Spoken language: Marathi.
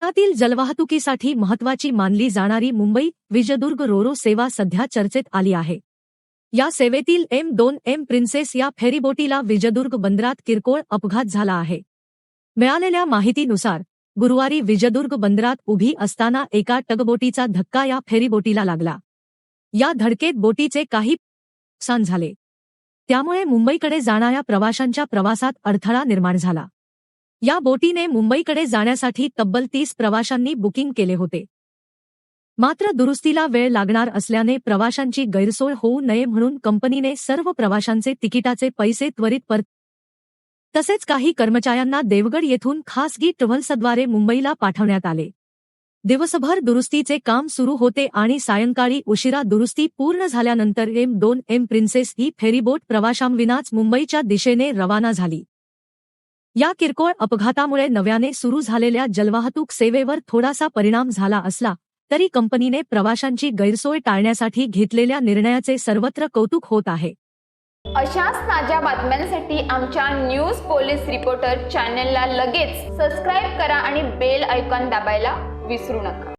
भारतातील जलवाहतुकीसाठी महत्त्वाची मानली जाणारी मुंबई विजयदुर्ग रोरो सेवा सध्या चर्चेत आली आहे। या सेवेतील M2M प्रिन्सेस या फेरीबोटीला विजयदुर्ग बंदरात किरकोळ अपघात झाला आहे। मिळालेल्या माहितीनुसार गुरुवारी विजयदुर्ग बंदरात उभी असताना एका टगबोटीचा धक्का या फेरीबोटीला लागला। या धडकेत बोटीचे काही नुकसान झाले, त्यामुळे मुंबईकडे जाणाऱ्या प्रवाशांच्या प्रवासात अडथळा निर्माण झाला। या बोटीने मुंबईकडे जाण्यासाठी तब्बल 30 प्रवाशांनी बुकिंग केले होते। मात्र दुरुस्तीला वेळ लागणार असल्याने प्रवाशांची गैरसोय होऊ नये म्हणून कंपनीने सर्व प्रवाशांचे तिकिटाचे पैसे त्वरित परत, तसेच काही कर्मचाऱ्यांना देवगड येथून खासगी ट्रॅव्हल्सद्वारे मुंबईला पाठवण्यात आले। दिवसभर दुरुस्तीचे काम सुरू होते आणि सायंकाळी उशिरा दुरुस्ती पूर्ण झाल्यानंतर M2M प्रिन्सेस ही फेरीबोट प्रवाशांविनाच मुंबईच्या दिशेने रवाना झाली। या किरकोळ अपघातामुळे नव्याने सुरू झालेल्या जलवाहतूक सेवेवर थोडासा परिणाम झाला असला तरी कंपनीने प्रवाशांची गैरसोय टाळण्यासाठी घेतलेल्या निर्णयाचे सर्वत्र कौतुक होत आहे। अशाच ताज्या बातम्यांसाठी आमच्या न्यूज पोलीस रिपोर्टर चॅनलला लगेच सबस्क्राइब करा आणि बेल आयकॉन दाबायला विसरू नका।